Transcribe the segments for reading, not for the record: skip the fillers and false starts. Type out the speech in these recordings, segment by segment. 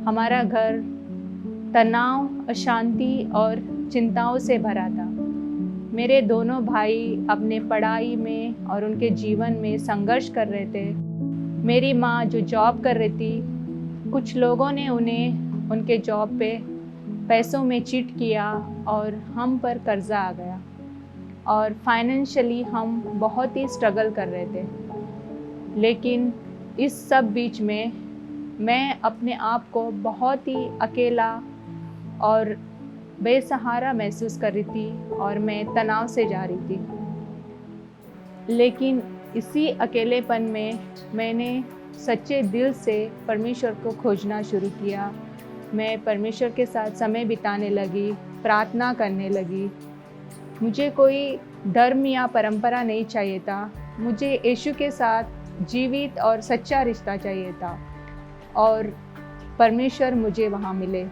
हमारा घर तनाव, अशांति और चिंताओं से भरा था। मेरे दोनों भाई अपने पढ़ाई में और उनके जीवन में संघर्ष कर रहे थे। मेरी माँ जो जॉब कर रही थी, कुछ लोगों ने उन्हें उनके जॉब पे पैसों में चीट किया और हम पर कर्जा आ गया और फाइनेंशियली हम बहुत ही स्ट्रगल कर रहे थे। लेकिन इस सब बीच में मैं अपने आप को बहुत ही अकेला और बेसहारा महसूस कर रही थी और मैं तनाव से जा रही थी। लेकिन इसी अकेलेपन में मैंने सच्चे दिल से परमेश्वर को खोजना शुरू किया। मैं परमेश्वर के साथ समय बिताने लगी, प्रार्थना करने लगी। मुझे कोई धर्म या परंपरा नहीं चाहिए था। मुझे यीशु के साथ जीवित और सच्चा रिश्ता चाहिए था और परमेश्वर मुझे वहाँ मिले।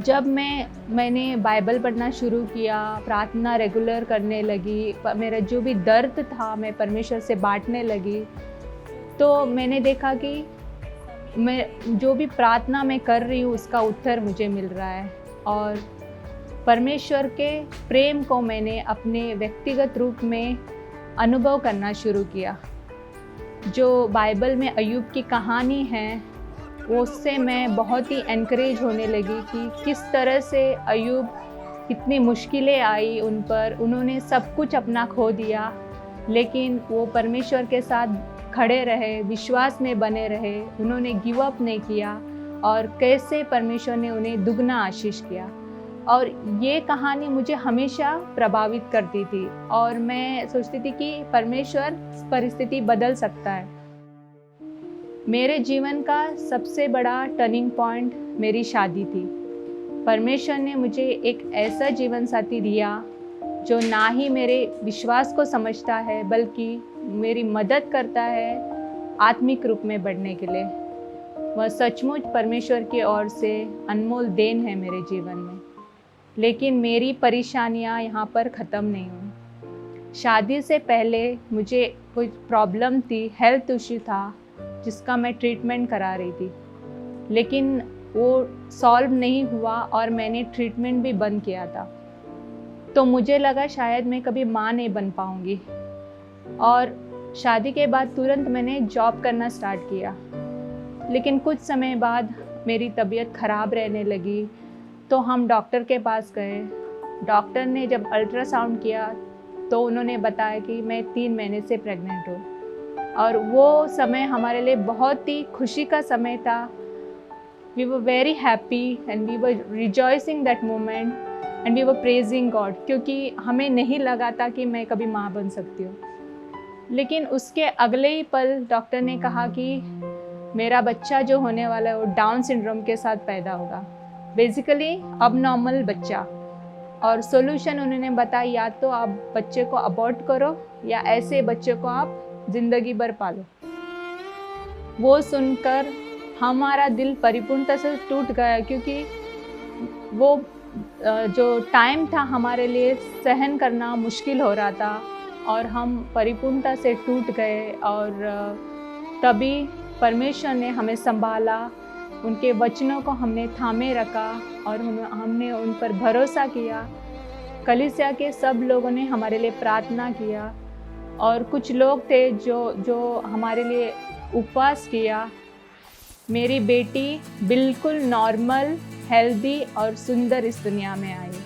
जब मैंने बाइबल पढ़ना शुरू किया, प्रार्थना रेगुलर करने लगी, मेरा जो भी दर्द था मैं परमेश्वर से बांटने लगी, तो मैंने देखा कि मैं जो भी प्रार्थना मैं कर रही हूँ उसका उत्तर मुझे मिल रहा है और परमेश्वर के प्रेम को मैंने अपने व्यक्तिगत रूप में अनुभव करना शुरू किया। जो बाइबल में अय्यूब की कहानी है, उससे मैं बहुत ही एनकरेज होने लगी कि किस तरह से अय्यूब इतनी मुश्किलें आई उन पर, उन्होंने सब कुछ अपना खो दिया, लेकिन वो परमेश्वर के साथ खड़े रहे, विश्वास में बने रहे, उन्होंने गिव अप नहीं किया और कैसे परमेश्वर ने उन्हें दुगना आशीष किया। और ये कहानी मुझे हमेशा प्रभावित करती थी और मैं सोचती थी कि परमेश्वर परिस्थिति बदल सकता है। मेरे जीवन का सबसे बड़ा टर्निंग पॉइंट मेरी शादी थी। परमेश्वर ने मुझे एक ऐसा जीवन साथी दिया जो ना ही मेरे विश्वास को समझता है बल्कि मेरी मदद करता है आत्मिक रूप में बढ़ने के लिए। वह सचमुच परमेश्वर की ओर से अनमोल देन है मेरे जीवन में। लेकिन मेरी परेशानियां यहाँ पर ख़त्म नहीं हुई। शादी से पहले मुझे कुछ प्रॉब्लम थी, हेल्थ इश्यू था जिसका मैं ट्रीटमेंट करा रही थी, लेकिन वो सॉल्व नहीं हुआ और मैंने ट्रीटमेंट भी बंद किया था। तो मुझे लगा शायद मैं कभी माँ नहीं बन पाऊँगी और शादी के बाद तुरंत मैंने जॉब करना स्टार्ट किया। लेकिन कुछ समय बाद मेरी तबीयत ख़राब रहने लगी, तो हम डॉक्टर के पास गए। डॉक्टर ने जब अल्ट्रासाउंड किया तो उन्होंने बताया कि मैं 3 महीने से प्रेग्नेंट हूँ और वो समय हमारे लिए बहुत ही खुशी का समय था। We were very happy and we were rejoicing that moment and we were praising God, क्योंकि हमें नहीं लगा था कि मैं कभी माँ बन सकती हूँ। लेकिन उसके अगले ही पल डॉक्टर ने कहा कि मेरा बच्चा जो होने वाला है वो डाउन सिंड्रोम के साथ पैदा होगा, बेसिकली अबनॉर्मल बच्चा। और सॉल्यूशन उन्होंने बताया, या तो आप बच्चे को अबॉर्ट करो या ऐसे बच्चे को आप ज़िंदगी भर पालो। वो सुनकर हमारा दिल परिपूर्णता से टूट गया, क्योंकि वो जो टाइम था हमारे लिए सहन करना मुश्किल हो रहा था और हम परिपूर्णता से टूट गए। और तभी परमेश्वर ने हमें संभाला, उनके वचनों को हमने थामे रखा और हमने उन पर भरोसा किया। कलीसिया के सब लोगों ने हमारे लिए प्रार्थना किया और कुछ लोग थे जो हमारे लिए उपवास किया। मेरी बेटी बिल्कुल नॉर्मल, हेल्दी और सुंदर इस दुनिया में आई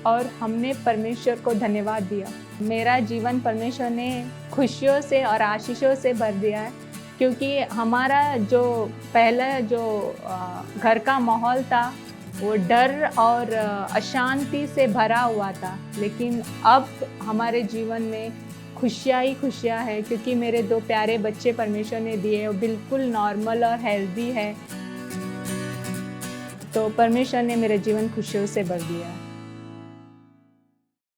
और हमने परमेश्वर को धन्यवाद दिया। मेरा जीवन परमेश्वर ने खुशियों से और आशीषों से भर दिया है, क्योंकि हमारा जो पहला जो घर का माहौल था वो डर और अशांति से भरा हुआ था, लेकिन अब हमारे जीवन में खुशियाँ ही खुशियाँ है, क्योंकि मेरे 2 प्यारे बच्चे परमेश्वर ने दिए, वो बिल्कुल नॉर्मल और हेल्दी है। तो परमेश्वर ने मेरे जीवन खुशियों से भर दिया।